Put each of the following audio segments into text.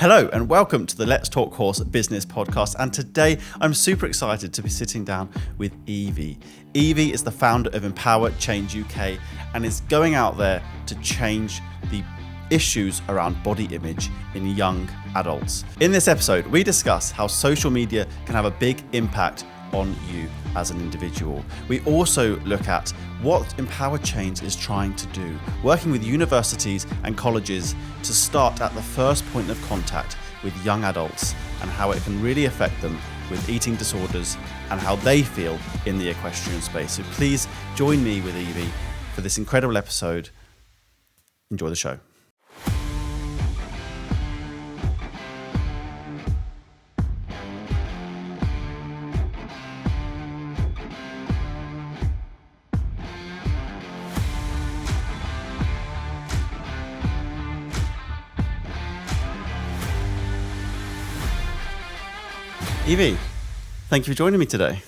Hello and welcome to the Let's Talk Horse Business podcast. And today I'm super excited to be sitting down with Evie. Evie is the founder of Empower Change UK and is going out there to change the issues around body image in young adults. In this episode, we discuss how social media can have a big impact on you as an individual. We also look at what Empower Change is trying to do, working with universities and colleges to start at the first point of contact with young adults and how it can really affect them with eating disorders and how they feel in the equestrian space. So please join me with Evie for this incredible episode. Enjoy the show. Evie, thank you for joining me today.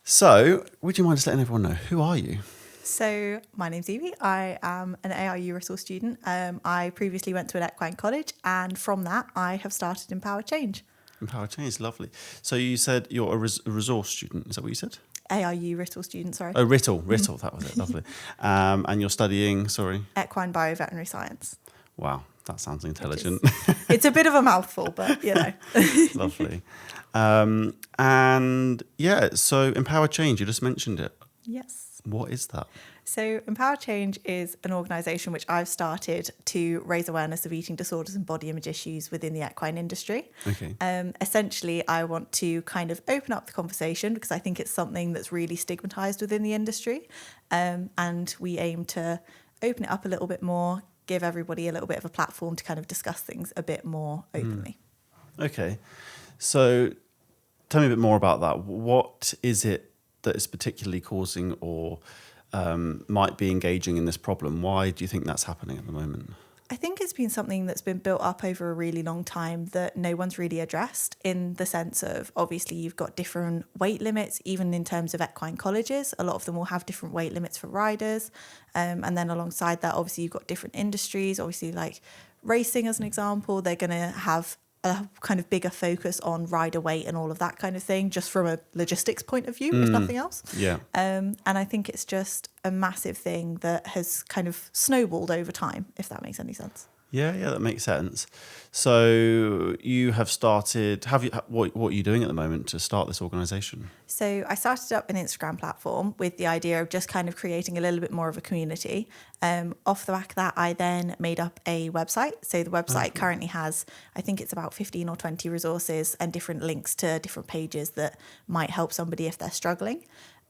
So, would you mind just letting everyone know, who are you? So, my name's Evie. I am an ARU resource student. I previously went to an equine college, and from that, I have started Empower Change. Empower Change, lovely. So, you said you're a resource student, is that what you said? ARU resource student, sorry. Oh, RITL, that was it, lovely. And you're studying, sorry? Equine bioveterinary science. Wow, that sounds intelligent. It's a bit of a mouthful, but you know. Lovely. And yeah, so Empower Change, you just mentioned it. Yes. What is that? So Empower Change is an organisation which I've started to raise awareness of eating disorders and body image issues within the equine industry. Okay. Essentially, I want to kind of open up the conversation because I think it's something that's really stigmatised within the industry. And we aim to open it up a little bit more, give everybody a little bit of a platform to kind of discuss things a bit more openly. Okay. So tell me a bit more about that. What is it that is particularly causing or might be engaging in this problem? Why do you think that's happening at the moment? I think it's been something that's been built up over a really long time that no one's really addressed, in the sense of, obviously, you've got different weight limits, even in terms of equine colleges. A lot of them will have different weight limits for riders. And then alongside that, obviously, you've got different industries. Obviously, like racing, as an example, they're going to have a kind of bigger focus on rider weight and all of that kind of thing, just from a logistics point of view, if nothing else. Yeah. And I think it's just a massive thing that has kind of snowballed over time, if that makes any sense. Yeah, that makes sense. So you have started, what are you doing at the moment to start this organisation? So I started up an Instagram platform with the idea of just kind of creating a little bit more of a community. Off the back of that, I then made up a website. So the website currently has, I think it's about 15 or 20 resources and different links to different pages that might help somebody if they're struggling.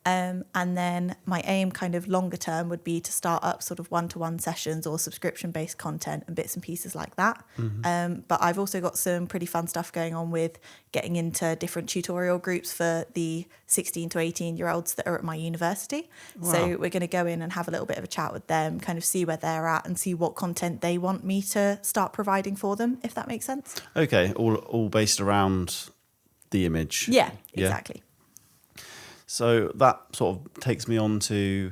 And then my aim kind of longer term would be to start up sort of one-to-one sessions or subscription-based content and bits and pieces like that. But I've also got some pretty fun stuff going on with getting into different tutorial groups for the 16 to 18-year-olds that are at my university. Wow. So we're going to go in and have a little bit of a chat with them, kind of see where they're at and see what content they want me to start providing for them, if that makes sense. Okay, all based around the image. Yeah, exactly. So that sort of takes me on to,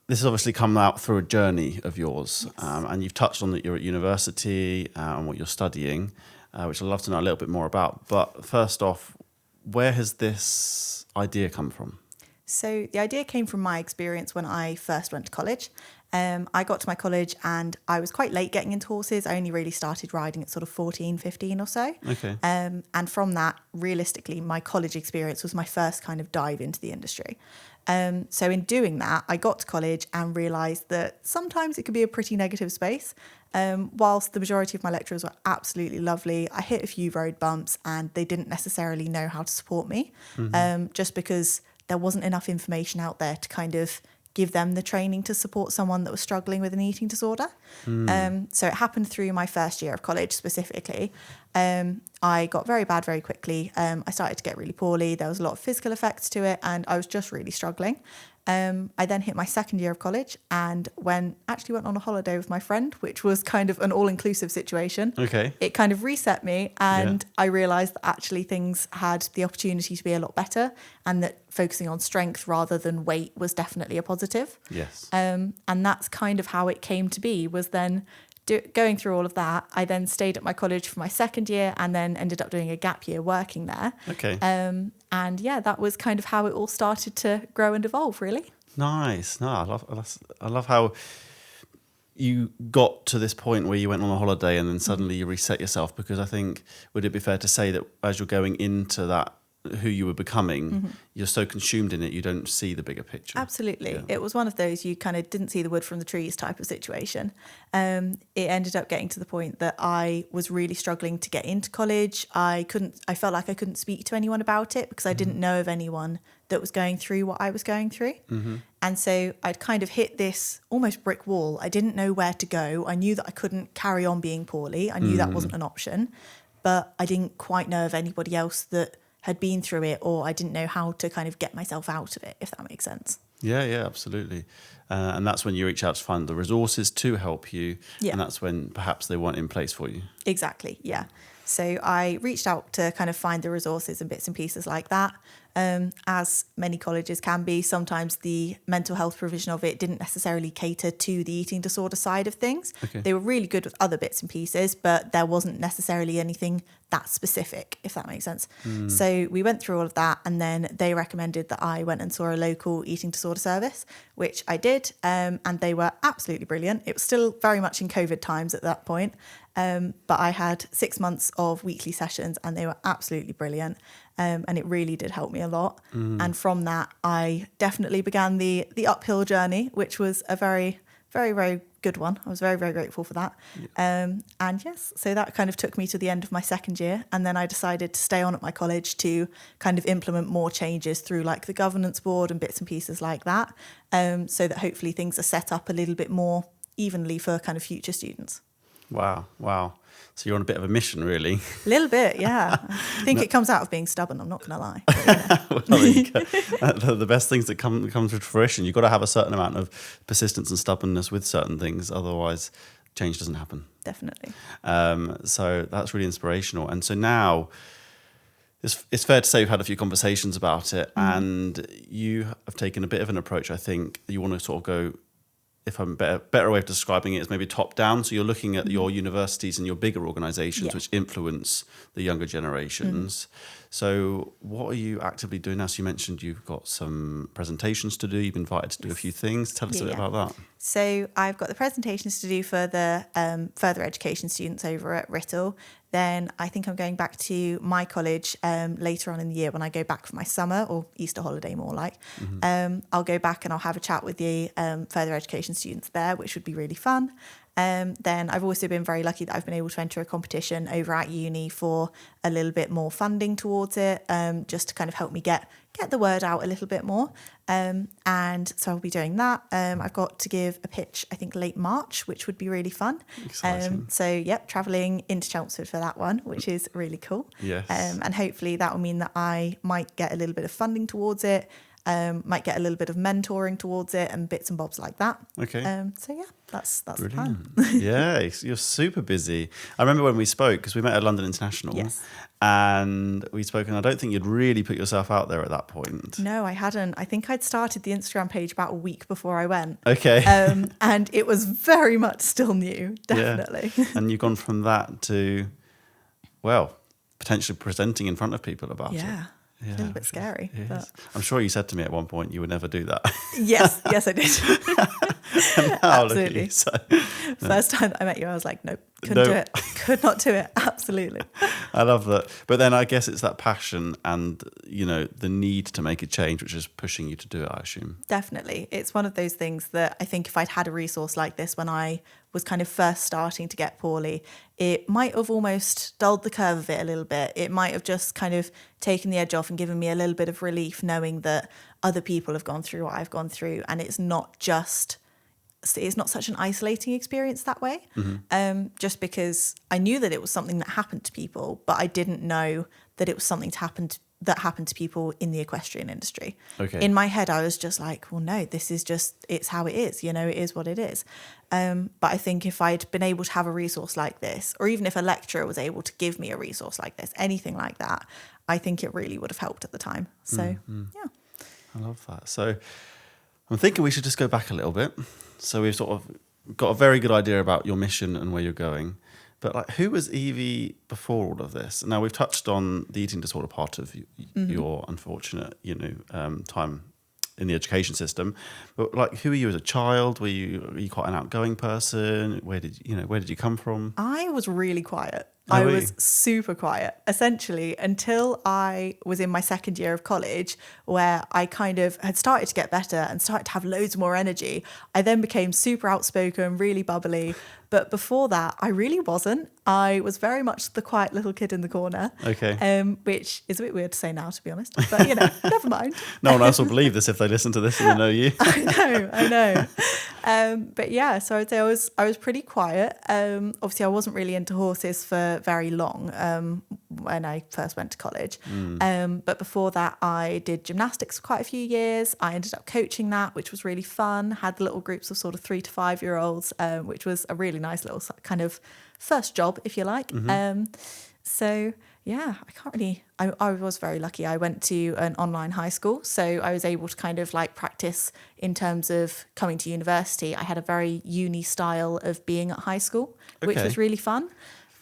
this has obviously come out through a journey of yours. Yes. And you've touched on that you're at university and what you're studying, which I'd love to know a little bit more about. But first off, where has this idea come from? So the idea came from my experience when I first went to college. I got to my college and I was quite late getting into horses. I only really started riding at sort of 14, 15 or so. Okay. And from that, realistically, my college experience was my first kind of dive into the industry. So in doing that, I got to college and realised that sometimes it could be a pretty negative space. Whilst the majority of my lecturers were absolutely lovely, I hit a few road bumps and they didn't necessarily know how to support me, just because there wasn't enough information out there to kind of give them the training to support someone that was struggling with an eating disorder. So it happened through my first year of college specifically. I got very bad very quickly. I started to get really poorly. There was a lot of physical effects to it and I was just really struggling. I then hit my second year of college and went on a holiday with my friend, which was kind of an all-inclusive situation. Okay. It kind of reset me and I realised that actually things had the opportunity to be a lot better and that focusing on strength rather than weight was definitely a positive. Yes. And that's kind of how it came to be, was then going through all of that, I then stayed at my college for my second year and then ended up doing a gap year working there. Okay. And yeah, that was kind of how it all started to grow and evolve, really. Nice. No, I love how you got to this point where you went on a holiday and then suddenly you reset yourself, because I think, would it be fair to say that as you're going into that, who you were becoming, you're so consumed in it, you don't see the bigger picture. Absolutely. Yeah. It was one of those, you kind of didn't see the wood from the trees type of situation. It ended up getting to the point that I was really struggling to get into college. I felt like I couldn't speak to anyone about it because I didn't know of anyone that was going through what I was going through. And so I'd kind of hit this almost brick wall. I didn't know where to go. I knew that I couldn't carry on being poorly. I knew that wasn't an option, but I didn't quite know of anybody else that had been through it, or I didn't know how to kind of get myself out of it, if that makes sense. Yeah, absolutely. And that's when you reach out to find the resources to help you. Yeah. And that's when perhaps they weren't in place for you. Exactly, yeah. So I reached out to kind of find the resources and bits and pieces like that. As many colleges can be, sometimes the mental health provision of it didn't necessarily cater to the eating disorder side of things. Okay. They were really good with other bits and pieces, but there wasn't necessarily anything that specific, if that makes sense. So we went through all of that, and then they recommended that I went and saw a local eating disorder service, which I did, and they were absolutely brilliant. It was still very much in COVID times at that point, but I had 6 months of weekly sessions and they were absolutely brilliant. And it really did help me a lot. And from that, I definitely began the uphill journey, which was a very, very, very good one. I was very, very grateful for that. And yes, so that kind of took me to the end of my second year. And then I decided to stay on at my college to kind of implement more changes through like the governance board and bits and pieces like that, so that hopefully things are set up a little bit more evenly for kind of future students. Wow. So you're on a bit of a mission, really. A little bit, yeah. I think it comes out of being stubborn, I'm not going to lie. Well, there you go. The best things that come to fruition, you've got to have a certain amount of persistence and stubbornness with certain things, otherwise change doesn't happen. Definitely. So that's really inspirational. And so now it's fair to say you've had a few conversations about it, and you have taken a bit of an approach. I think you want to sort of go, if I'm better way of describing it is maybe top down. So you're looking at your universities and your bigger organisations which influence the younger generations. So what are you actively doing now? So you mentioned you've got some presentations to do. You've been invited to do a few things. Tell us a bit about that. So I've got the presentations to do for the further education students over at Writtle. Then I think I'm going back to my college later on in the year when I go back for my summer or Easter holiday more like. I'll go back and I'll have a chat with the further education students there, which would be really fun. Then I've also been very lucky that I've been able to enter a competition over at uni for a little bit more funding towards it, just to kind of help me get the word out a little bit more. And so I'll be doing that. I've got to give a pitch, I think, late March, which would be really fun. Exciting. So, travelling into Chelmsford for that one, which is really cool. Yes. And hopefully that will mean that I might get a little bit of funding towards it, might get a little bit of mentoring towards it and bits and bobs like that. Okay. That's Brilliant. the plan. Yeah, you're super busy. I remember when we spoke, because we met at London International. Yes. And we spoke, and I don't think you'd really put yourself out there at that point. No, I hadn't. I think I'd started the Instagram page about a week before I went. Okay. And it was very much still new, definitely. Yeah. And you've gone from that to, well, potentially presenting in front of people about it. Yeah. A little bit scary. But... I'm sure you said to me at one point you would never do that. Yes, I did. Absolutely. So, First time I met you, I was like, nope, couldn't do it. Could not do it. Absolutely. I love that. But then I guess it's that passion and, the need to make a change, which is pushing you to do it, I assume. Definitely. It's one of those things that I think if I'd had a resource like this when I was kind of first starting to get poorly, it might have almost dulled the curve of it a little bit. It might have just kind of taken the edge off and given me a little bit of relief knowing that other people have gone through what I've gone through, and it's not such an isolating experience that way. Just because I knew that it was something that happened to people, but I didn't know that it was something that happened to people in the equestrian industry. Okay. In my head, I was just like, well, no, this is just, it's how it is, it is what it is. But I think if I'd been able to have a resource like this, or even if a lecturer was able to give me a resource like this, anything like that, I think it really would have helped at the time. So, yeah. I love that. So I'm thinking we should just go back a little bit. So we've sort of got a very good idea about your mission and where you're going. But like, who was Evie before all of this? Now, we've touched on the eating disorder part of your unfortunate, time in the education system. But like, who were you as a child? Were you quite an outgoing person? Where did you come from? I was really quiet. Oh, I really? was super quiet, essentially, until I was in my second year of college, where I kind of had started to get better and started to have loads more energy. I then became super outspoken, really bubbly. But before that, I really wasn't. I was very much the quiet little kid in the corner. Okay. Which is a bit weird to say now, to be honest. But, never mind. No one else will believe this if they listen to this and they know you. I know. But yeah, so I'd say I was pretty quiet. Obviously, I wasn't really into horses for very long when I first went to college. But before that, I did gymnastics for quite a few years. I ended up coaching that, which was really fun. Had little groups of sort of 3 to 5 year olds, which was a really nice little kind of first job, if you like. So yeah, I was very lucky. I went to an online high school, so I was able to kind of like practice in terms of coming to university. I had a very uni style of being at high school, which was really fun.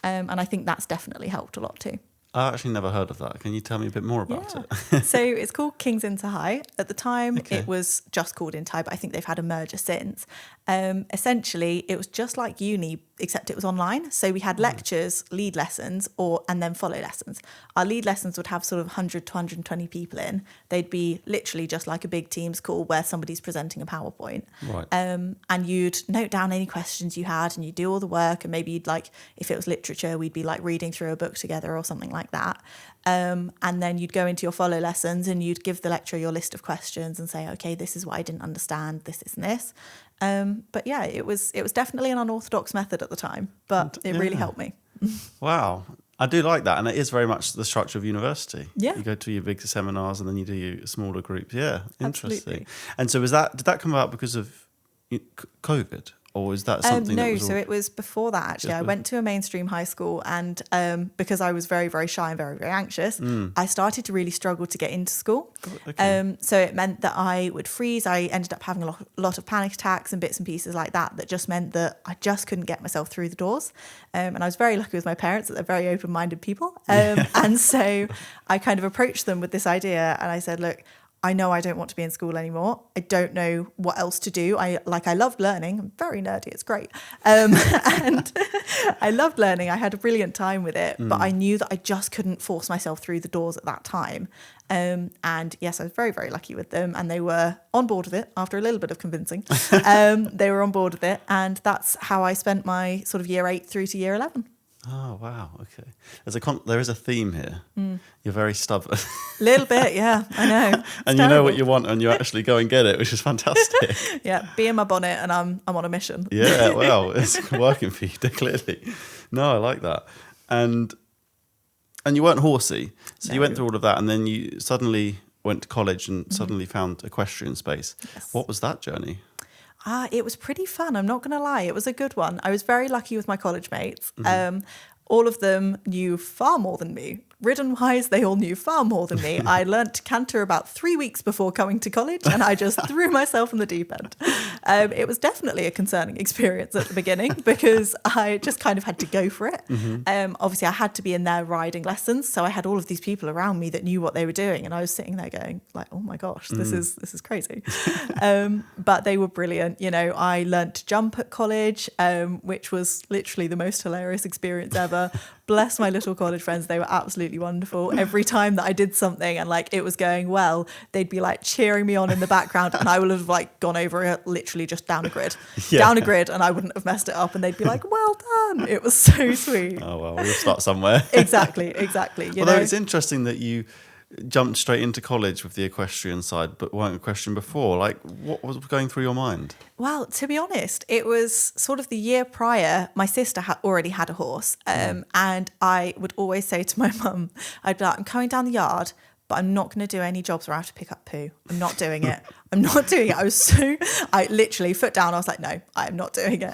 And I think that's definitely helped a lot too. I actually never heard of that. Can you tell me a bit more about it? So it's called King's Inter High. At the time, it was just called Inter High, but I think they've had a merger since. Essentially, it was just like uni, except it was online. So we had lectures, lead lessons, and then follow lessons. Our lead lessons would have sort of 100 to 120 people in. They'd be literally just like a big Teams call where somebody's presenting a PowerPoint. Right. And you'd note down any questions you had and you'd do all the work. And maybe you'd if it was literature, we'd be like reading through a book together or something like that. And then you'd go into your follow lessons and you'd give the lecturer your list of questions and say, okay, this is what I didn't understand, this and this. But yeah, it was definitely an unorthodox method at the time, but it really helped me. Wow. I do like that. And it is very much the structure of university. Yeah. You go to your big seminars and then you do your smaller groups. Yeah. Interesting. Absolutely. And so did that come about because of COVID? Or is that something No, so it was before that, actually. I went to a mainstream high school and because I was very, very shy and very, very anxious, I started to really struggle to get into school. Okay. So it meant that I would freeze. I ended up having a lot of panic attacks and bits and pieces like that just meant that I just couldn't get myself through the doors. And I was very lucky with my parents that they're very open-minded people. And so I kind of approached them with this idea and I said, look, I know I don't want to be in school anymore. I don't know what else to do. I loved learning. I'm very nerdy. It's great. And I loved learning. I had a brilliant time with it, but I knew that I just couldn't force myself through the doors at that time. And yes, I was very, very lucky with them and they were on board with it after a little bit of convincing. They were on board with it. And that's how I spent my sort of year 8 through to year 11. Oh, wow. Okay. There is a theme here. You're very stubborn. A little bit, yeah, I know. And terrible. You know what you want and you actually go and get it, which is fantastic. Yeah, be in my bonnet and I'm on a mission. Yeah, well, it's working for you, clearly. No, I like that. And you weren't horsey. So you went through all of that and then you suddenly went to college and suddenly found equestrian space. Yes. What was that journey? It was pretty fun. I'm not going to lie. It was a good one. I was very lucky with my college mates. All of them knew far more than me. Ridden-wise, they all knew far more than me. I learnt to canter about 3 weeks before coming to college, and I just threw myself in the deep end. It was definitely a concerning experience at the beginning because I just kind of had to go for it. Obviously, I had to be in there riding lessons, so I had all of these people around me that knew what they were doing, and I was sitting there going, like, oh my gosh, this is crazy. But they were brilliant. I learnt to jump at college, which was literally the most hilarious experience ever. Bless my little college friends, they were absolutely wonderful. Every time that I did something and it was going well, they'd be cheering me on in the background and I would have gone over it literally just down a grid, and I wouldn't have messed it up and they'd be like, well done. It was so sweet. Oh, well, we'll start somewhere. Exactly. Although it's interesting that you jumped straight into college with the equestrian side but weren't equestrian before. What was going through your mind? Well, to be honest, it was sort of the year prior. My sister already had a horse and I would always say to my mum, I'd be like, I'm coming down the yard but I'm not going to do any jobs where I have to pick up poo. I'm not doing it. I literally foot down. I was like, no, I'm not doing it.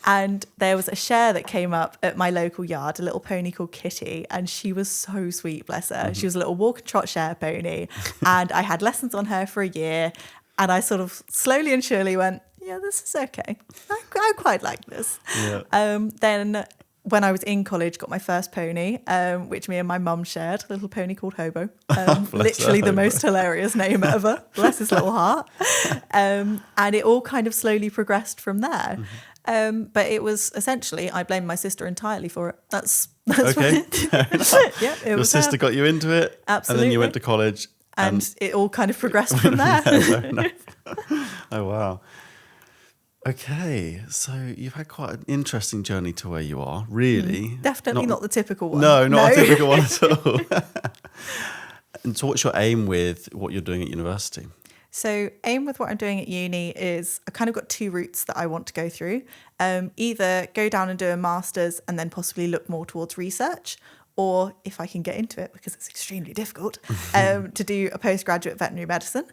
And there was a share that came up at my local yard, a little pony called Kitty. And she was so sweet, bless her. She was a little walk and trot share pony. And I had lessons on her for a year. And I sort of slowly and surely went, yeah, this is okay. I quite like this. Yeah. Then when I was in college, got my first pony, which me and my mum shared, a little pony called Hobo. Literally the most hilarious name ever. Bless his little heart. And it all kind of slowly progressed from there. But it was essentially, I blame my sister entirely for it. That's Okay. Yeah, it Your was sister her. got you into it. Absolutely. And then you went to college. And it all kind of progressed from there. Fair enough. Oh, wow. Okay, so you've had quite an interesting journey to where you are, really. Definitely not the typical one. No, not a typical one at all. And so what's your aim with what you're doing at university? So aim with what I'm doing at uni is I kind of got two routes that I want to go through. Either go down and do a master's and then possibly look more towards research, or if I can get into it, because it's extremely difficult, to do a postgraduate veterinary medicine.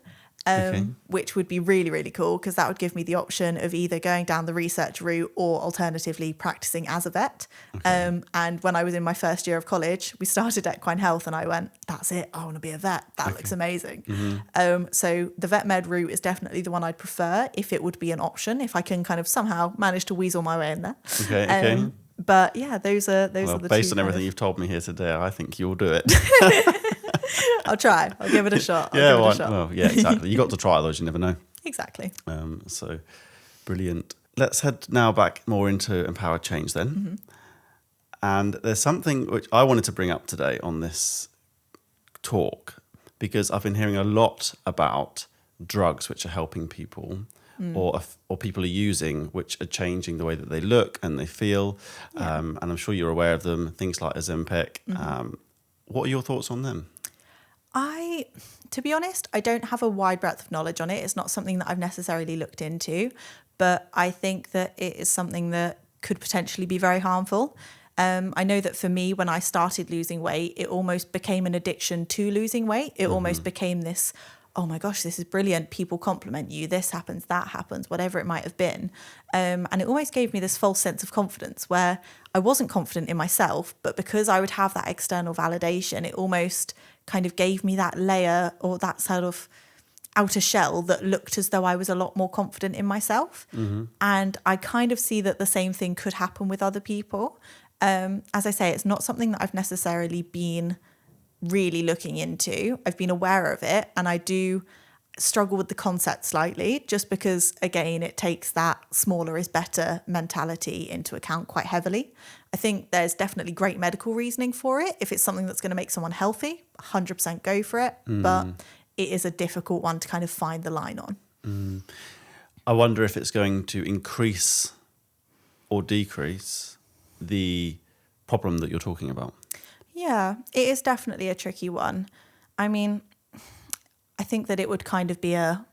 Which would be really, really cool, because that would give me the option of either going down the research route or alternatively practicing as a vet. And when I was in my first year of college, we started equine health and I went, that's it, I want to be a vet. That looks amazing. So the vet med route is definitely the one I'd prefer if it would be an option, if I can kind of somehow manage to weasel my way in there. Okay. But yeah, those are the two. Based on everything you've told me here today, I think you'll do it. I'll try. I'll give it a shot. Well, yeah, exactly. You got to try, otherwise you never know. Exactly. So brilliant. Let's head now back more into empowered change then. And there's something which I wanted to bring up today on this talk, because I've been hearing a lot about drugs which are helping people, or people are using, which are changing the way that they look and they feel. And I'm sure you're aware of them, things like Ozempic. What are your thoughts on them? To be honest, I don't have a wide breadth of knowledge on it. It's not something that I've necessarily looked into, but I think that it is something that could potentially be very harmful. I know that for me, when I started losing weight, it almost became an addiction to losing weight. It almost became this, oh my gosh, this is brilliant. People compliment you. This happens, that happens, whatever it might have been. And it almost gave me this false sense of confidence where I wasn't confident in myself, but because I would have that external validation, it almost kind of gave me that layer or that sort of outer shell that looked as though I was a lot more confident in myself. And I kind of see that the same thing could happen with other people. As I say, it's not something that I've necessarily been really looking into. I've been aware of it, and I do struggle with the concept slightly, just because, again, it takes that smaller is better mentality into account quite heavily. I think there's definitely great medical reasoning for it. If it's something that's going to make someone healthy, 100% go for it. But it is a difficult one to kind of find the line on. I wonder if it's going to increase or decrease the problem that you're talking about. Yeah, it is definitely a tricky one. I mean, I think that it would kind of be a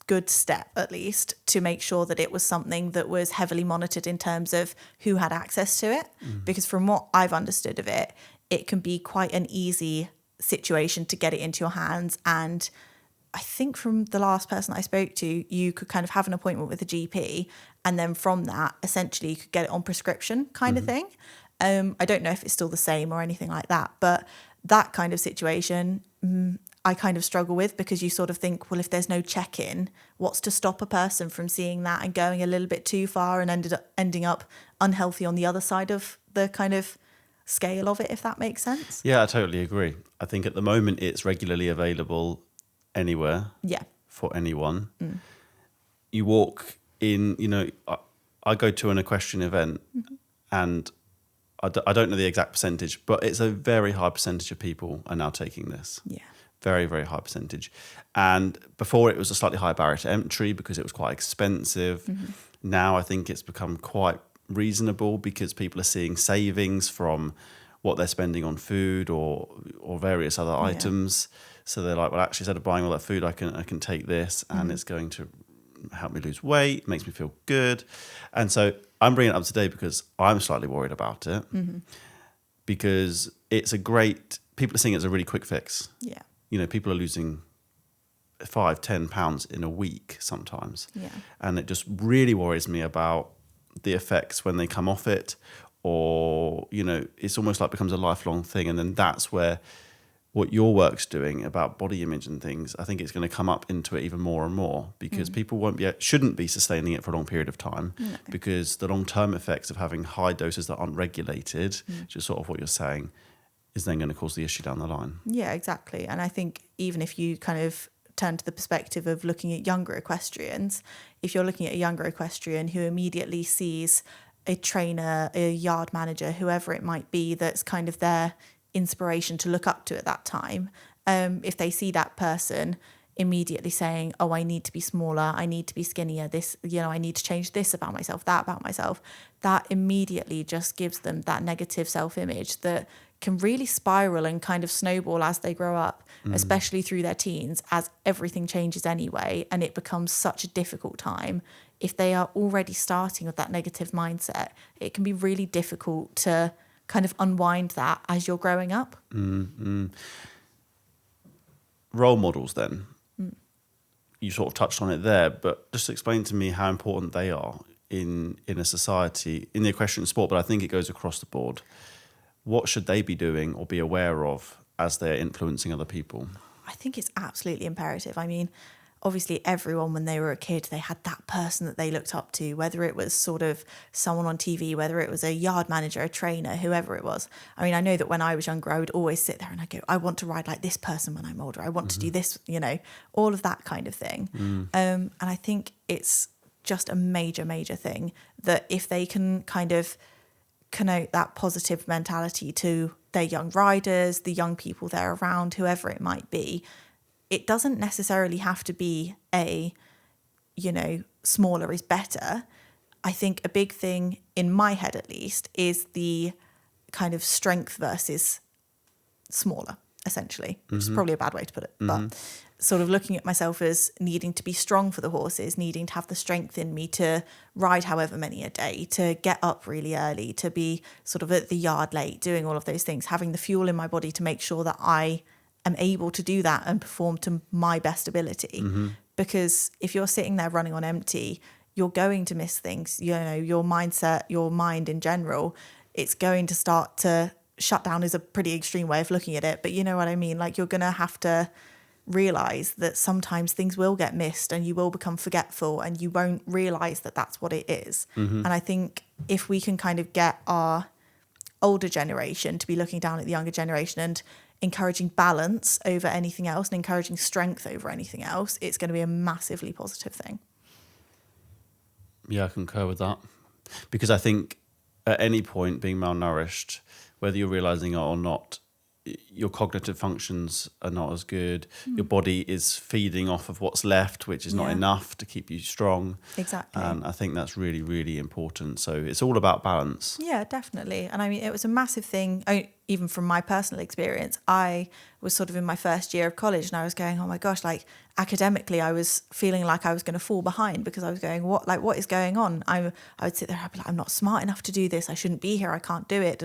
good step, at least, to make sure that it was something that was heavily monitored in terms of who had access to it. Because from what I've understood of it, it can be quite an easy situation to get it into your hands. And I think from the last person I spoke to, you could kind of have an appointment with a GP, and then from that, essentially, you could get it on prescription kind of thing. I don't know if it's still the same or anything like that, but that kind of situation, I kind of struggle with, because you sort of think, well, if there's no check-in, what's to stop a person from seeing that and going a little bit too far and ending up unhealthy on the other side of the kind of scale of it, if that makes sense? Yeah, I totally agree. I think at the moment it's regularly available anywhere for anyone. You walk in, I go to an equestrian event and I don't know the exact percentage, but it's a very high percentage of people are now taking this. Yeah. Very, very high percentage. And before it was a slightly higher barrier to entry because it was quite expensive. Now I think it's become quite reasonable because people are seeing savings from what they're spending on food or various other items. So they're like, well, actually, instead of buying all that food, I can take this and it's going to help me lose weight, makes me feel good. And so I'm bringing it up today because I'm slightly worried about it because it's people are seeing it as a really quick fix. Yeah. People are losing 5-10 pounds in a week sometimes. Yeah. And it just really worries me about the effects when they come off it, or, it's almost like becomes a lifelong thing. And then that's where what your work's doing about body image and things, I think it's going to come up into it even more and more, because people shouldn't be sustaining it for a long period of time, because the long-term effects of having high doses that aren't regulated, which is sort of what you're saying, is then going to cause the issue down the line. Yeah, exactly. And I think even if you kind of turn to the perspective of looking at younger equestrians, if you're looking at a younger equestrian who immediately sees a trainer, a yard manager, whoever it might be, that's kind of their inspiration to look up to at that time, if they see that person immediately saying, oh, I need to be smaller, I need to be skinnier, this, I need to change this about myself, that about myself, that immediately just gives them that negative self-image that can really spiral and kind of snowball as they grow up, especially through their teens, as everything changes anyway, and it becomes such a difficult time. If they are already starting with that negative mindset, it can be really difficult to kind of unwind that as you're growing up. Role models then. You sort of touched on it there, but just explain to me how important they are in a society, in the equestrian sport, but I think it goes across the board. What should they be doing or be aware of as they're influencing other people? I think it's absolutely imperative. I mean, obviously everyone, when they were a kid, they had that person that they looked up to, whether it was sort of someone on TV, whether it was a yard manager, a trainer, whoever it was. I mean, I know that when I was younger, I would always sit there and I'd go, I want to ride like this person when I'm older. I want to do this, all of that kind of thing. And I think it's just a major, major thing that if they can kind of connote that positive mentality to their young riders, the young people they're around, whoever it might be, it doesn't necessarily have to be smaller is better. I think a big thing in my head, at least, is the kind of strength versus smaller, essentially, which is probably a bad way to put it. But sort of looking at myself as needing to be strong for the horses, needing to have the strength in me to ride however many a day, to get up really early, to be sort of at the yard late, doing all of those things, having the fuel in my body to make sure that I am able to do that and perform to my best ability. Because if you're sitting there running on empty, you're going to miss things. Your mindset, your mind in general, it's going to start to shut down is a pretty extreme way of looking at it. But you know what I mean? Like, you're going to have to realize that sometimes things will get missed and you will become forgetful and you won't realize that that's what it is. And I think if we can kind of get our older generation to be looking down at the younger generation and encouraging balance over anything else and encouraging strength over anything else, it's going to be a massively positive thing. Yeah, I concur with that. Because I think at any point, being malnourished, whether you're realizing it or not, your cognitive functions are not as good. Your body is feeding off of what's left, which is not enough to keep you strong. Exactly. And I think that's really, really important. So it's all about balance. Yeah, definitely. And I mean, it was a massive thing. Even from my personal experience, I was sort of in my first year of college and I was going, oh my gosh, like academically, I was feeling like I was going to fall behind because I was going, what is going on? I would sit there, I'd be like, I'm not smart enough to do this. I shouldn't be here. I can't do it.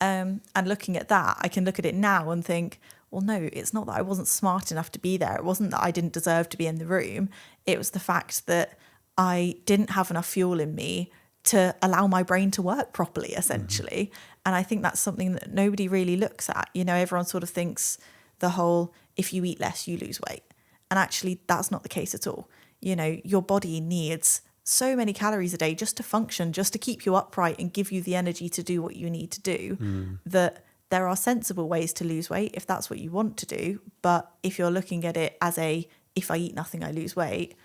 And looking at that, I can look at it now and think, well, no, it's not that I wasn't smart enough to be there. It wasn't that I didn't deserve to be in the room. It was the fact that I didn't have enough fuel in me to allow my brain to work properly, essentially. And I think that's something that nobody really looks at. Everyone sort of thinks the whole, if you eat less, you lose weight. And actually, that's not the case at all. Your body needs so many calories a day just to function, just to keep you upright and give you the energy to do what you need to do, that there are sensible ways to lose weight if that's what you want to do. But if you're looking at it as if I eat nothing, I lose weight,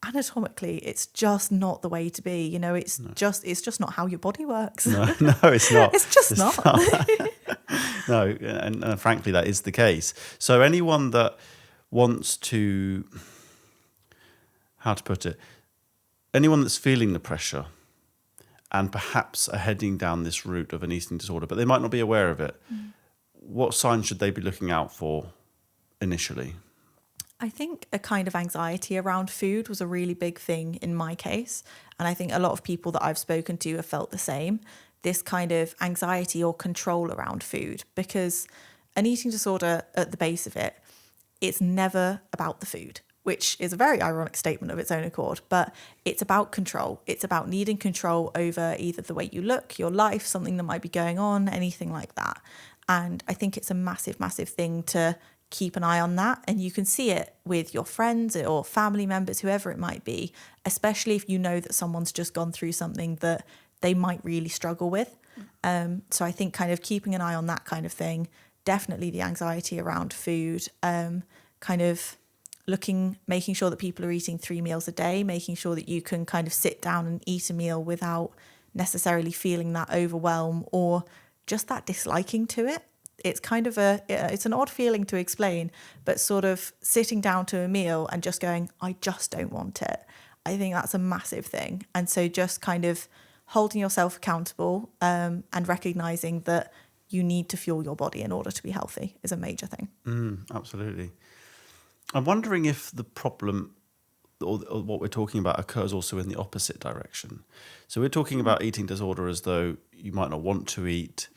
anatomically, it's just not the way to be. It's just not how your body works. No, it's not. It's just not. No, and frankly, that is the case. So anyone that wants to, how to put it, anyone that's feeling the pressure and perhaps are heading down this route of an eating disorder, but they might not be aware of it, what signs should they be looking out for initially? I think a kind of anxiety around food was a really big thing in my case. And I think a lot of people that I've spoken to have felt the same, this kind of anxiety or control around food, because an eating disorder at the base of it, it's never about the food, which is a very ironic statement of its own accord, but it's about control. It's about needing control over either the way you look, your life, something that might be going on, anything like that. And I think it's a massive, massive thing to keep an eye on that. And you can see it with your friends or family members, whoever it might be, especially if you know that someone's just gone through something that they might really struggle with. So I think kind of keeping an eye on that kind of thing, definitely the anxiety around food, kind of making sure that people are eating 3 meals a day, making sure that you can kind of sit down and eat a meal without necessarily feeling that overwhelm or just that disliking to it. It's kind of it's an odd feeling to explain, but sort of sitting down to a meal and just going, I just don't want it. I think that's a massive thing. And so just kind of holding yourself accountable and recognizing that you need to fuel your body in order to be healthy is a major thing. Absolutely. I'm wondering if the problem or what we're talking about occurs also in the opposite direction. So we're talking about eating disorder as though you might not want to eat,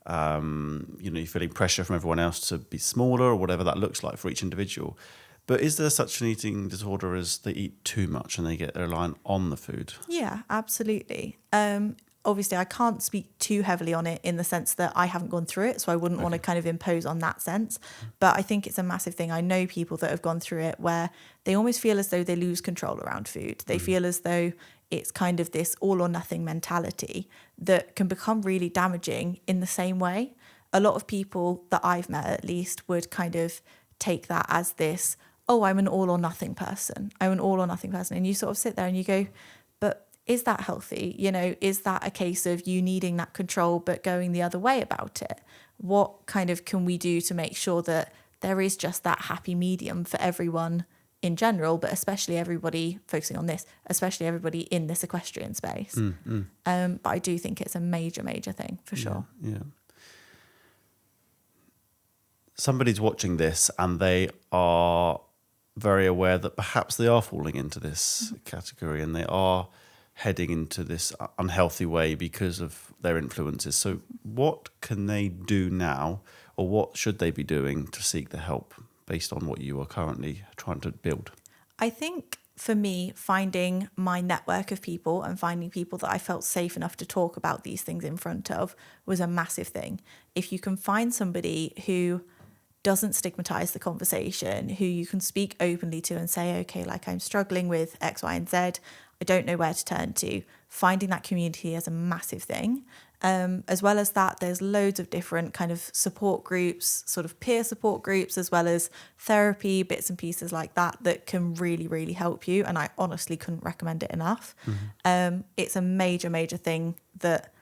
you're feeling pressure from everyone else to be smaller or whatever that looks like for each individual. But is there such an eating disorder as they eat too much and they get reliant on the food? Yeah, absolutely. Obviously, I can't speak too heavily on it in the sense that I haven't gone through it, so I wouldn't want to kind of impose on that sense. But I think it's a massive thing. I know people that have gone through it where they almost feel as though they lose control around food. They feel as though it's kind of this all or nothing mentality that can become really damaging in the same way. A lot of people that I've met, at least, would kind of take that as this, oh, I'm an all or nothing person. I'm an all or nothing person. And you sort of sit there and you go, but is that healthy? Is that a case of you needing that control but going the other way about it? What kind of can we do to make sure that there is just that happy medium for everyone in general, but especially everybody focusing on this, especially everybody in this equestrian space? But I do think it's a major, major thing for sure. Yeah. Somebody's watching this and they are very aware that perhaps they are falling into this category and they are heading into this unhealthy way because of their influences. So what can they do now, or what should they be doing to seek the help based on what you are currently trying to build? I think for me, finding my network of people and finding people that I felt safe enough to talk about these things in front of was a massive thing. If you can find somebody who doesn't stigmatize the conversation, who you can speak openly to and say, okay, like I'm struggling with X, Y, and Z, I don't know where to turn to. Finding that community is a massive thing. As well as that, there's loads of different kind of support groups, sort of peer support groups, as well as therapy, bits and pieces like that can really, really help you. And I honestly couldn't recommend it enough. It's a major, major thing that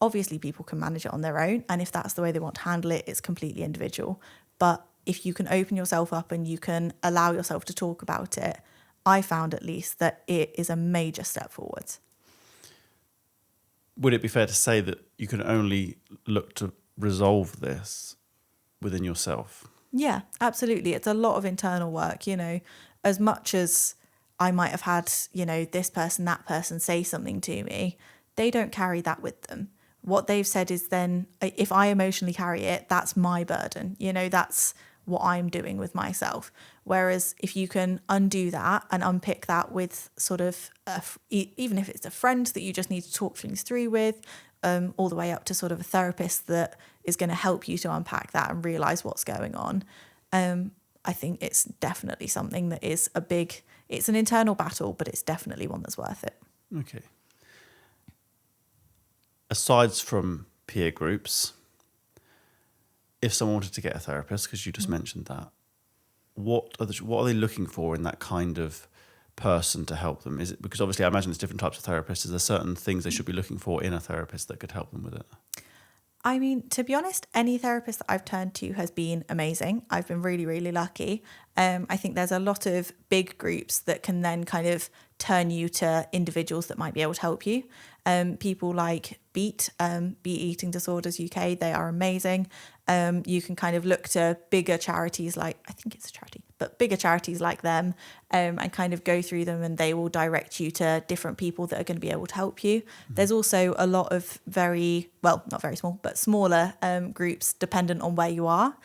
obviously people can manage it on their own. And if that's the way they want to handle it, it's completely individual. But if you can open yourself up and you can allow yourself to talk about it, I found at least that it is a major step forwards. Would it be fair to say that you can only look to resolve this within yourself? Yeah, absolutely. It's a lot of internal work, as much as I might have had, this person, that person say something to me, they don't carry that with them. What they've said is then, if I emotionally carry it, that's my burden. That's what I'm doing with myself. Whereas if you can undo that and unpick that with sort of, even if it's a friend that you just need to talk things through with, all the way up to sort of a therapist that is going to help you to unpack that and realise what's going on. I think it's definitely something that is it's an internal battle, but it's definitely one that's worth it. Okay. Aside from peer groups, if someone wanted to get a therapist, because you just mentioned that, what are they looking for in that kind of person to help them? Is it because obviously I imagine there's different types of therapists? Is there certain things they should be looking for in a therapist that could help them with it? I mean, to be honest, any therapist that I've turned to has been amazing. I've been really, really lucky. I think there's a lot of big groups that can then kind of turn you to individuals that might be able to help you. People like Beat Eating Disorders UK, they are amazing. You can kind of look to bigger charities like, I think it's a charity, but bigger charities like them, and kind of go through them, and they will direct you to different people that are going to be able to help you. There's also a lot of not very small, but smaller groups dependent on where you are.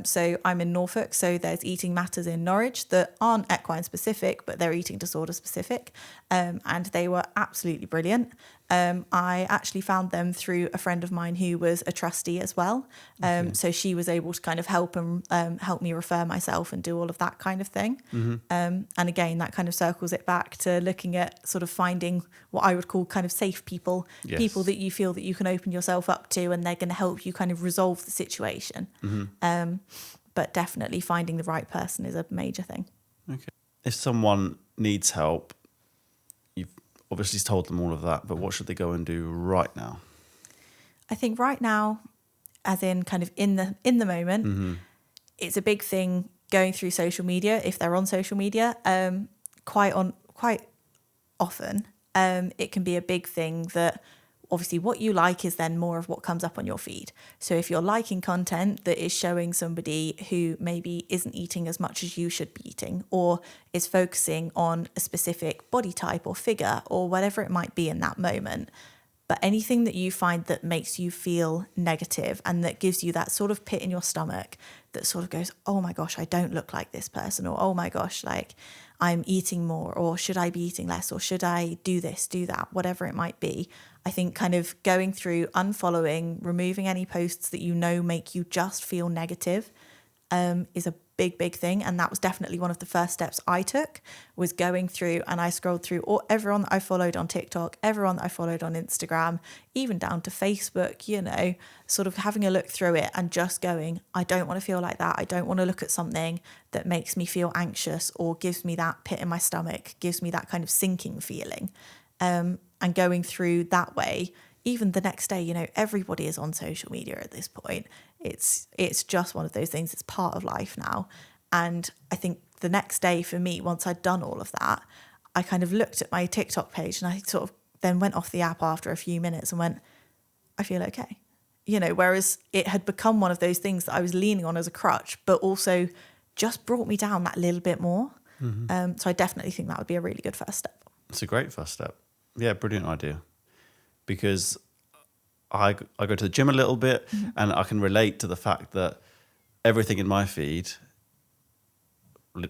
So I'm in Norfolk, so there's Eating Matters in Norwich that aren't equine specific, but they're eating disorder specific. And they were absolutely brilliant. I actually found them through a friend of mine who was a trustee as well. So she was able to kind of help me refer myself and do all of that kind of thing. And again, that kind of circles it back to looking at sort of finding what I would call kind of safe people, people that you feel that you can open yourself up to, and they're going to help you kind of resolve the situation. But definitely finding the right person is a major thing. Okay. If someone needs help, you've obviously told them all of that, but what should they go and do right now? I think right now, as in kind of in the moment, it's a big thing going through social media. If they're on social media, quite often, it can be a big thing that obviously what you like is then more of what comes up on your feed. So if you're liking content that is showing somebody who maybe isn't eating as much as you should be eating, or is focusing on a specific body type or figure or whatever it might be in that moment, but anything that you find that makes you feel negative and that gives you that sort of pit in your stomach that sort of goes, oh my gosh, I don't look like this person, or oh my gosh, like I'm eating more, or should I be eating less, or should I do this, do that, whatever it might be. I think kind of going through, unfollowing, removing any posts that you know make you just feel negative is a big thing. And that was definitely one of the first steps I took, was going through, and I scrolled through everyone that I followed on TikTok, everyone that I followed on Instagram, even down to Facebook, you know, sort of having a look through it and just going, I don't want to feel like that. I don't want to look at something that makes me feel anxious or gives me that pit in my stomach, gives me that kind of sinking feeling. And going through that way, even the next day, you know, everybody is on social media at this point. It's just one of those things. It's part of life now. And I think the next day for me, once I'd done all of that, I kind of looked at my TikTok page and I sort of then went off the app after a few minutes and went, I feel okay. You know, whereas it had become one of those things that I was leaning on as a crutch, but also just brought me down that little bit more. So I definitely think that would be a really good first step. It's a great first step. Yeah, brilliant idea. Because I go to the gym a little bit, and I can relate to the fact that everything in my feed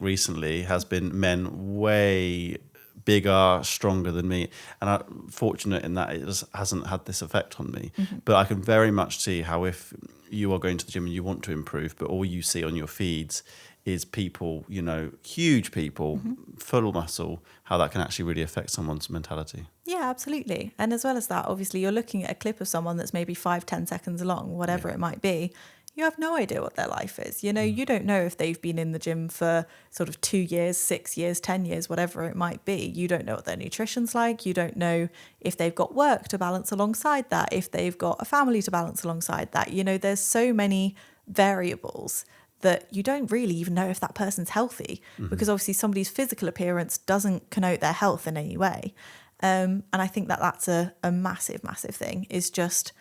recently has been men way bigger, stronger than me. And I'm fortunate in that it just hasn't had this effect on me. But I can very much see how if you are going to the gym and you want to improve, but all you see on your feeds is people, you know, huge people, full muscle, how that can actually really affect someone's mentality. Yeah, absolutely. And as well as that, obviously, you're looking at a clip of someone that's maybe 5-10 seconds long, whatever it might be. You have no idea what their life is. You know, you don't know if they've been in the gym for sort of 2 years, 6 years, 10 years, whatever it might be. You don't know what their nutrition's like. You don't know if they've got work to balance alongside that, if they've got a family to balance alongside that. You know, there's so many variables that you don't really even know if that person's healthy, because obviously somebody's physical appearance doesn't connote their health in any way. And I think that that's a massive thing, is just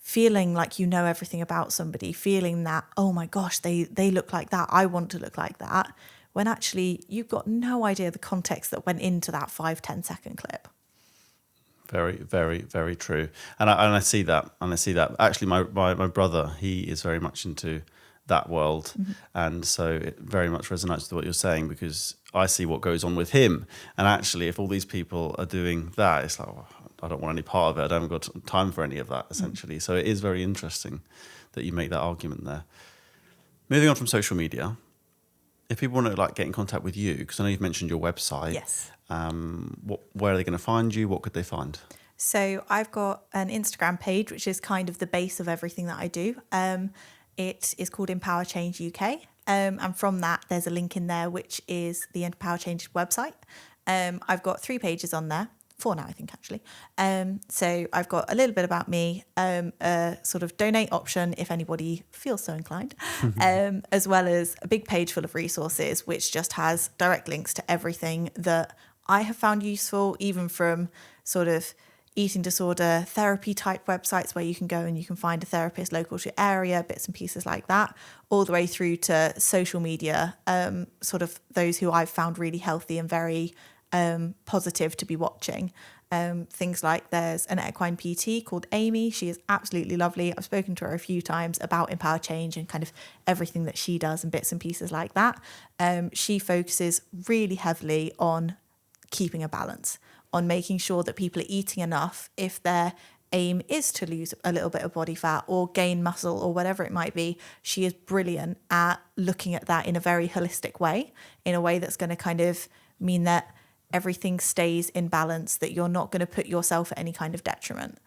feeling like you know everything about somebody, feeling that, oh my gosh, they look like that, I want to look like that, when actually you've got no idea the context that went into that 5-10 second clip. Very true. And I see that. Actually, my brother, he is very much into that world, and so it very much resonates with what you're saying, because I see what goes on with him, and actually if all these people are doing that, it's like, oh, I don't want any part of it. I don't have got time for any of that, essentially. So it is very interesting that you make that argument there. Moving on from social media, if people want to like get in contact with you, because I know you've mentioned your website. Yes. Where are they going to find you? What could they find? So I've got an Instagram page, which is kind of the base of everything that I do. It is called Empower Change UK. And from that, there's a link in there, which is the Empower Change website. I've got 3 pages on there, 4 now, I think, actually. So I've got a little bit about me, a sort of donate option if anybody feels so inclined, as well as a big page full of resources, which just has direct links to everything that I have found useful, even from sort of eating disorder therapy type websites where you can go and you can find a therapist local to your area, bits and pieces like that, all the way through to social media, sort of those who I've found really healthy and very positive to be watching. Things like there's an equine PT called Amy. She is absolutely lovely. I've spoken to her a few times about Empower Change and kind of everything that she does and bits and pieces like that. She focuses really heavily on keeping a balance, on making sure that people are eating enough if their aim is to lose a little bit of body fat or gain muscle or whatever it might be. She is brilliant at looking at that in a very holistic way, in a way that's going to kind of mean that everything stays in balance, that you're not going to put yourself at any kind of detriment.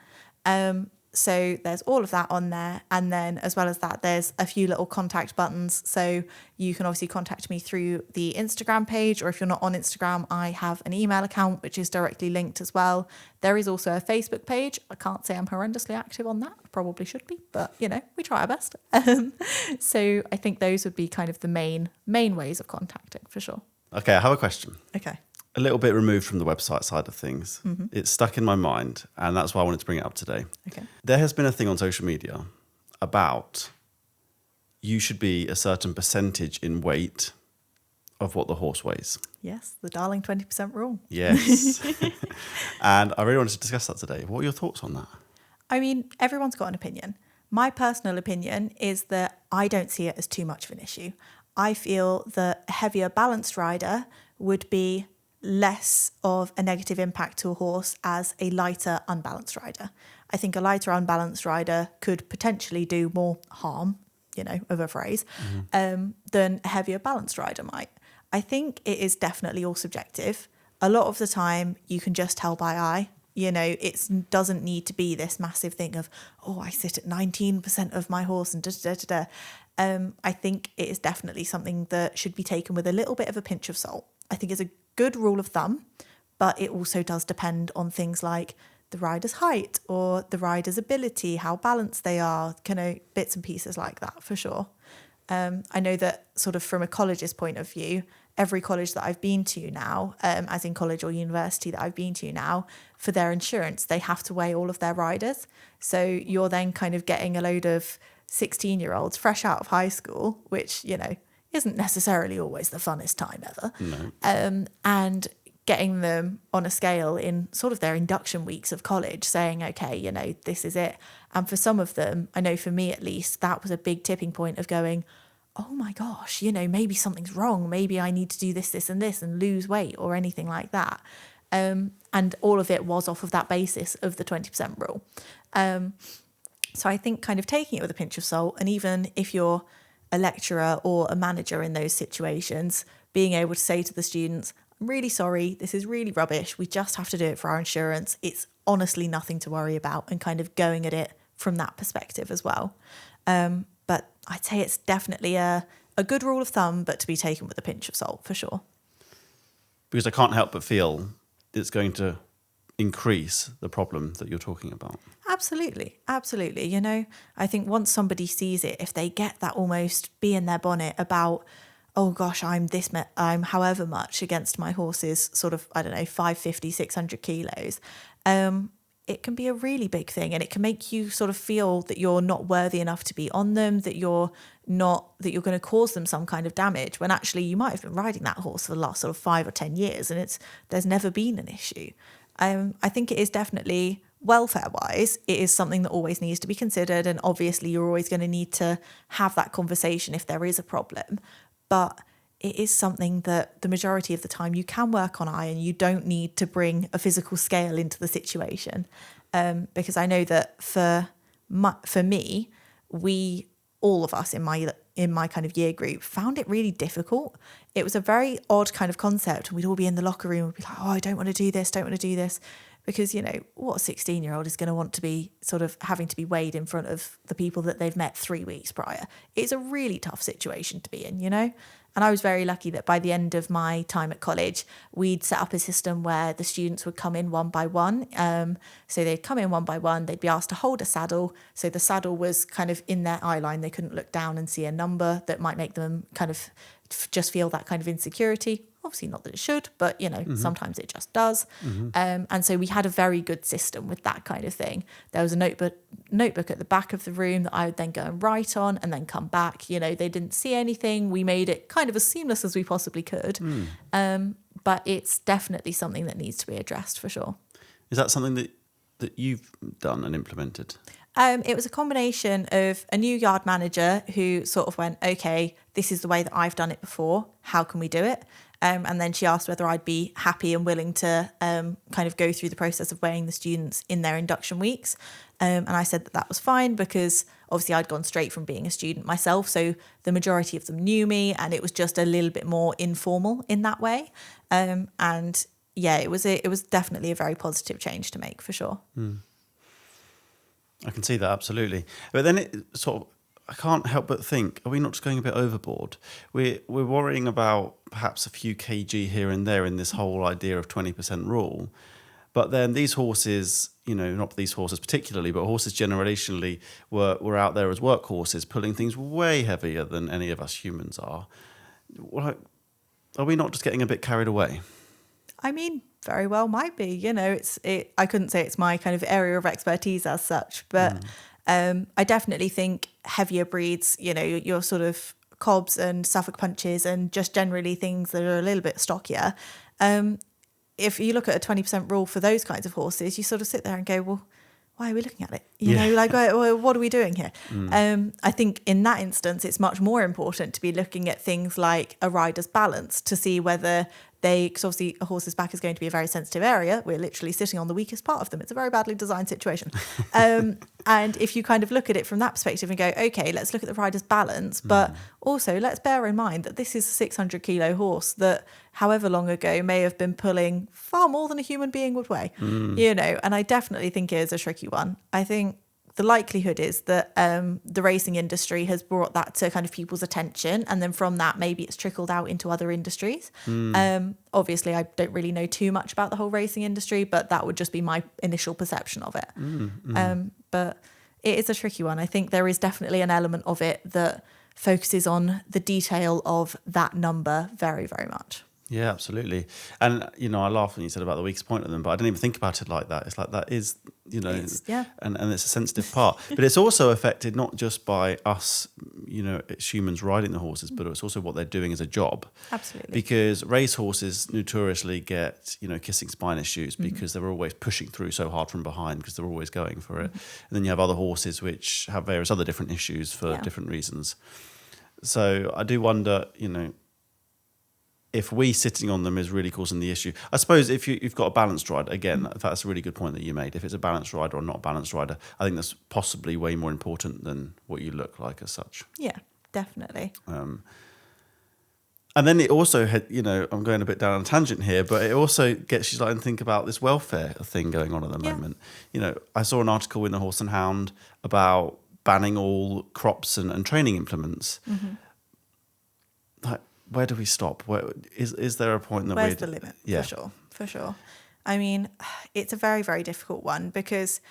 So there's all of that on there. And then as well as that, there's a few little contact buttons. So you can obviously contact me through the Instagram page, or if you're not on Instagram, I have an email account, which is directly linked as well. There is also a Facebook page. I can't say I'm horrendously active on that. I probably should be, but we try our best. So I think those would be kind of the main ways of contacting for sure. Okay, I have a question. Okay. A little bit removed from the website side of things. Mm-hmm. It's stuck in my mind, and that's why I wanted to bring it up today. Okay. There has been a thing on social media about you should be a certain percentage in weight of what the horse weighs. Yes, the darling 20% rule. Yes. And I really wanted to discuss that today. What are your thoughts on that? I mean, everyone's got an opinion. My personal opinion is that I don't see it as too much of an issue. I feel that a heavier balanced rider would be less of a negative impact to a horse as a lighter unbalanced rider. I think a lighter unbalanced rider could potentially do more harm, of a phrase, than a heavier balanced rider might. I think it is definitely all subjective. A lot of the time you can just tell by eye. It doesn't need to be this massive thing of, I sit at 19% of my horse and da-da-da-da-da. I think it is definitely something that should be taken with a little bit of a pinch of salt. I think it's a good rule of thumb, but it also does depend on things like the rider's height or the rider's ability, how balanced they are, bits and pieces like that for sure. I know that sort of from a college's point of view, every college that I've been to now, as in college or university that I've been to now, for their insurance, they have to weigh all of their riders. So you're then kind of getting a load of 16-year-olds fresh out of high school, which, isn't necessarily always the funnest time ever. No. And getting them on a scale in sort of their induction weeks of college, saying, okay, this is it. And for some of them, I know for me at least, that was a big tipping point of going, oh my gosh, maybe something's wrong. Maybe I need to do this, this and this and lose weight or anything like that. And all of it was off of that basis of the 20% rule. So I think kind of taking it with a pinch of salt, and even if you're a lecturer or a manager in those situations, being able to say to the students, I'm really sorry, this is really rubbish. We just have to do it for our insurance. It's honestly nothing to worry about, and kind of going at it from that perspective as well. But I'd say it's definitely a good rule of thumb, but to be taken with a pinch of salt for sure. Because I can't help but feel it's going to increase the problem that you're talking about. Absolutely. I think once somebody sees it, if they get that almost bee in their bonnet about, oh gosh, I'm however much against my horse's sort of, 550, 600 kilos, it can be a really big thing, and it can make you sort of feel that you're not worthy enough to be on them, that you're going to cause them some kind of damage, when actually you might have been riding that horse for the last sort of 5 or 10 years and there's never been an issue. I think it is definitely, welfare-wise, it is something that always needs to be considered, and obviously you're always going to need to have that conversation if there is a problem. But it is something that the majority of the time you can work on eye, and you don't need to bring a physical scale into the situation. Because I know that for me, all of us in my kind of year group found it really difficult. It was a very odd kind of concept. We'd all be in the locker room and be like, I don't want to do this. Because, what 16-year-old is going to want to be sort of having to be weighed in front of the people that they've met 3 weeks prior? It's a really tough situation to be in, And I was very lucky that by the end of my time at college, we'd set up a system where the students would come in one by one. So they'd come in one by one, they'd be asked to hold a saddle. So the saddle was kind of in their eye line. They couldn't look down and see a number that might make them kind of just feel that kind of insecurity. Obviously not that it should, but, sometimes it just does. And so we had a very good system with that kind of thing. There was a notebook at the back of the room that I would then go and write on and then come back. They didn't see anything. We made it kind of as seamless as we possibly could. But it's definitely something that needs to be addressed for sure. Is that something that you've done and implemented? It was a combination of a new yard manager who sort of went, okay, this is the way that I've done it before. How can we do it? And then she asked whether I'd be happy and willing to kind of go through the process of weighing the students in their induction weeks. And I said that was fine because obviously I'd gone straight from being a student myself. So the majority of them knew me and it was just a little bit more informal in that way. And yeah, it was definitely a very positive change to make for sure. I can see that, absolutely. But then it sort of, I can't help but think, are we not just going a bit overboard? We're worrying about perhaps a few kg here and there in this whole idea of 20% rule. But then these horses, not these horses particularly, but horses generationally were out there as workhorses, pulling things way heavier than any of us humans are. Are we not just getting a bit carried away? I mean, very well might be. I couldn't say it's my kind of area of expertise as such, but I definitely think heavier breeds, your sort of cobs and Suffolk punches and just generally things that are a little bit stockier. If you look at a 20% rule for those kinds of horses, you sort of sit there and go, well, why are we looking at it? What are we doing here? I think in that instance, it's much more important to be looking at things like a rider's balance to see whether because obviously a horse's back is going to be a very sensitive area. We're literally sitting on the weakest part of them. It's a very badly designed situation. And if you kind of look at it from that perspective and go, okay, let's look at the rider's balance, but also let's bear in mind that this is a 600 kilo horse that however long ago may have been pulling far more than a human being would weigh, and I definitely think it is a tricky one. I think the likelihood is that the racing industry has brought that to kind of people's attention. And then from that, maybe it's trickled out into other industries. Obviously, I don't really know too much about the whole racing industry, but that would just be my initial perception of it. But it is a tricky one. I think there is definitely an element of it that focuses on the detail of that number very, very much. Yeah, absolutely. And, I laughed when you said about the weakest point of them, but I didn't even think about it like that. It's like that is, and it's a sensitive part. But it's also affected not just by us, it's humans riding the horses, but it's also what they're doing as a job. Absolutely. Because race horses notoriously get, kissing spine issues because they're always pushing through so hard from behind because they're always going for it. And then you have other horses which have various other different issues for different reasons. So I do wonder, if we sitting on them is really causing the issue. I suppose if you've got a balanced rider, again, that's a really good point that you made. If it's a balanced rider or not a balanced rider, I think that's possibly way more important than what you look like as such. Yeah, definitely. And then it also had, I'm going a bit down a tangent here, but it also gets you to think about this welfare thing going on at the moment. I saw an article in the Horse and Hound about banning all crops and training implements. Where do we stop? Is there a point that where's the limit? Yeah. For sure. I mean, it's a very, very difficult one because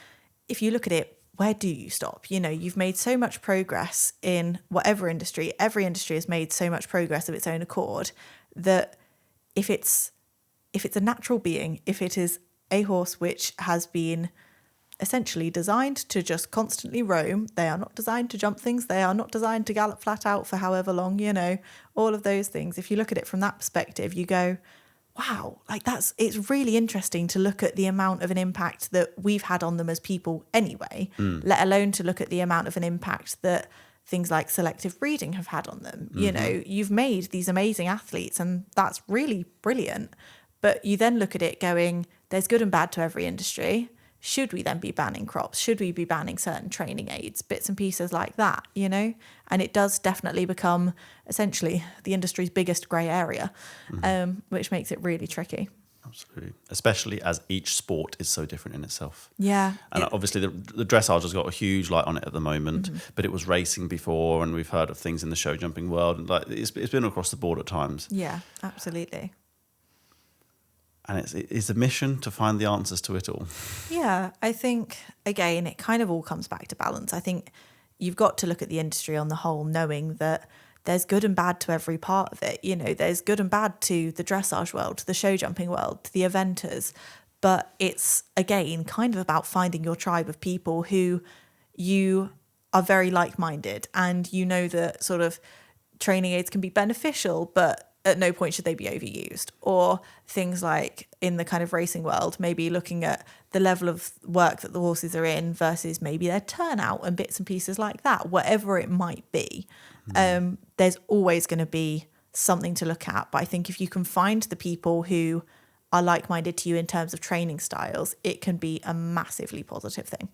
if you look at it, where do you stop? You've made so much progress in whatever industry. Every industry has made so much progress of its own accord that if it's a natural being, if it is a horse which has been essentially designed to just constantly roam. They are not designed to jump things. They are not designed to gallop flat out for however long, all of those things. If you look at it from that perspective, you go, wow, it's really interesting to look at the amount of an impact that we've had on them as people anyway, let alone to look at the amount of an impact that things like selective breeding have had on them. You've made these amazing athletes and that's really brilliant. But you then look at it going, there's good and bad to every industry. Should we then be banning crops? Should we be banning certain training aids, bits and pieces like that, And it does definitely become essentially the industry's biggest grey area, which makes it really tricky. Absolutely. Especially as each sport is so different in itself. Yeah. And obviously the dressage has got a huge light on it at the moment, but it was racing before and we've heard of things in the show jumping world. And it's been across the board at times. Yeah, absolutely. And it's a mission to find the answers to it all. Yeah, I think, again, it kind of all comes back to balance. I think you've got to look at the industry on the whole, knowing that there's good and bad to every part of it. There's good and bad to the dressage world, to the show jumping world, to the eventers. But it's, again, kind of about finding your tribe of people who you are very like-minded and that sort of training aids can be beneficial, but at no point should they be overused. Or things like in the kind of racing world, maybe looking at the level of work that the horses are in versus maybe their turnout and bits and pieces like that, whatever it might be. There's always going to be something to look at. But I think if you can find the people who are like-minded to you in terms of training styles, it can be a massively positive thing.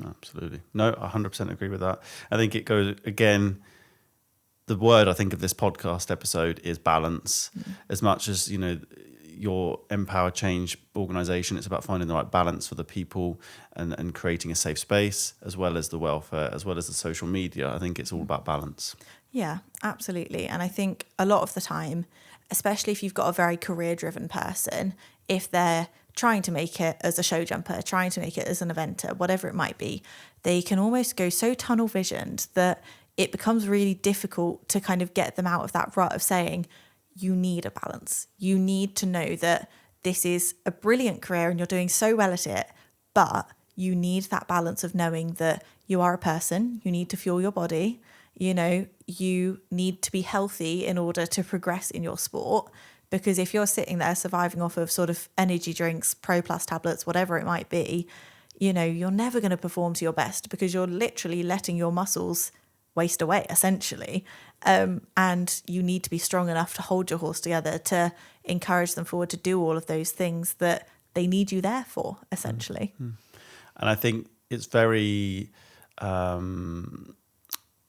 Absolutely. No, 100% agree with that. I think it goes, again, the word I think of this podcast episode is balance. As much as, your Empower Change organisation, it's about finding the right balance for the people and creating a safe space, as well as the welfare, as well as the social media. I think it's all about balance. Yeah, absolutely. And I think a lot of the time, especially if you've got a very career-driven person, if they're trying to make it as a show jumper, trying to make it as an eventer, whatever it might be, they can almost go so tunnel visioned that it becomes really difficult to kind of get them out of that rut of saying, you need a balance. You need to know that this is a brilliant career and you're doing so well at it, but you need that balance of knowing that you are a person, you need to fuel your body, you need to be healthy in order to progress in your sport. Because if you're sitting there surviving off of sort of energy drinks, Pro Plus tablets, whatever it might be, you're never going to perform to your best because you're literally letting your muscles waste away, essentially. And you need to be strong enough to hold your horse together, to encourage them forward, to do all of those things that they need you there for, essentially. And I think it's very...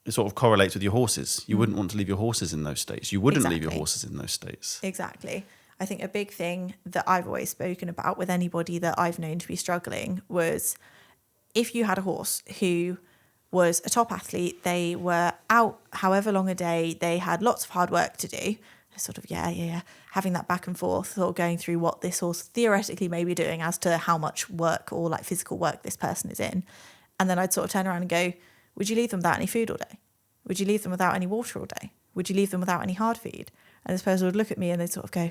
it sort of correlates with your horses. You wouldn't want to leave your horses in those states. You wouldn't leave your horses in those states. Exactly. I think a big thing that I've always spoken about with anybody that I've known to be struggling was if you had a horse who was a top athlete, they were out however long a day, they had lots of hard work to do, sort of, having that back and forth, or going through what this horse theoretically may be doing as to how much work or like physical work this person is in. And then I'd sort of turn around and go, would you leave them without any food all day? Would you leave them without any water all day? Would you leave them without any hard feed? And this person would look at me and they'd sort of go,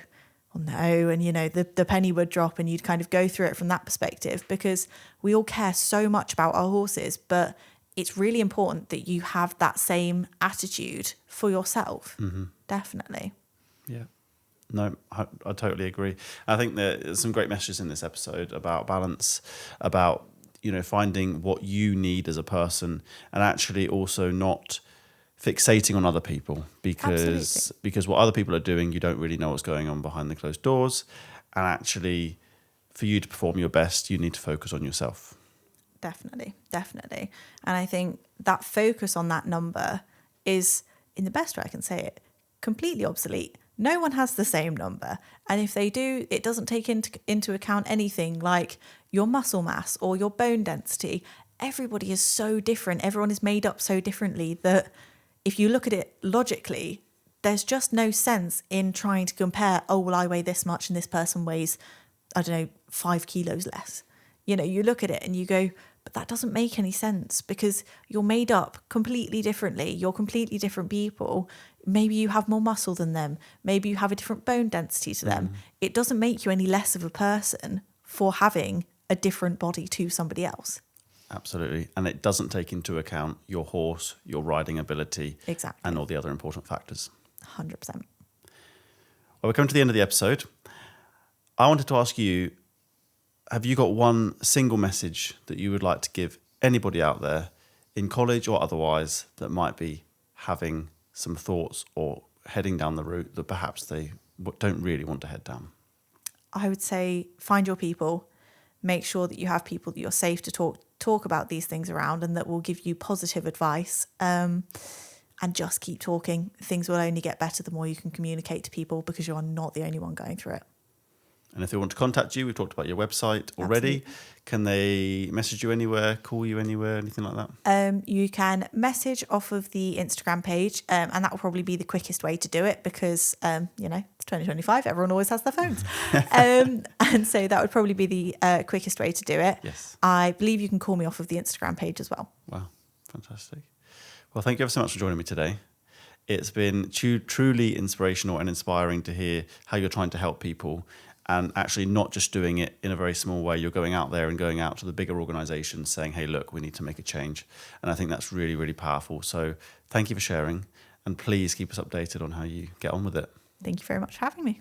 well, no. And, the penny would drop and you'd kind of go through it from that perspective, because we all care so much about our horses, but it's really important that you have that same attitude for yourself. Definitely. Yeah. No, I totally agree. I think there's some great messages in this episode about balance, about finding what you need as a person, and actually also not fixating on other people, because what other people are doing, you don't really know what's going on behind the closed doors. And actually, for you to perform your best, you need to focus on yourself. Definitely. And I think that focus on that number is, in the best way I can say it, completely obsolete. No one has the same number. And if they do, it doesn't take into account anything like your muscle mass or your bone density. Everybody is so different. Everyone is made up so differently that if you look at it logically, there's just no sense in trying to compare, oh, well, I weigh this much and this person weighs, 5 kilos less. You look at it and you go, but that doesn't make any sense, because you're made up completely differently. You're completely different people. Maybe you have more muscle than them. Maybe you have a different bone density to them. It doesn't make you any less of a person for having a different body to somebody else. Absolutely. And it doesn't take into account your horse, your riding ability, and all the other important factors. 100%. Well, we're coming to the end of the episode. I wanted to ask you, have you got one single message that you would like to give anybody out there in college or otherwise that might be having some thoughts or heading down the route that perhaps they don't really want to head down? I would say find your people. Make sure that you have people that you're safe to talk about these things around and that will give you positive advice. And just keep talking. Things will only get better the more you can communicate to people, because you are not the only one going through it. And if they want to contact you, we've talked about your website already. Absolutely. Can they message you anywhere, call you anywhere, anything like that? You can message off of the Instagram page, and that will probably be the quickest way to do it, because, it's 2025, everyone always has their phones. And so that would probably be the quickest way to do it. Yes. I believe you can call me off of the Instagram page as well. Wow, fantastic. Well, thank you ever so much for joining me today. It's been truly inspirational and inspiring to hear how you're trying to help people, and actually not just doing it in a very small way. You're going out there and going out to the bigger organizations saying, hey, look, we need to make a change. And I think that's really, really powerful. So thank you for sharing, and please keep us updated on how you get on with it. Thank you very much for having me.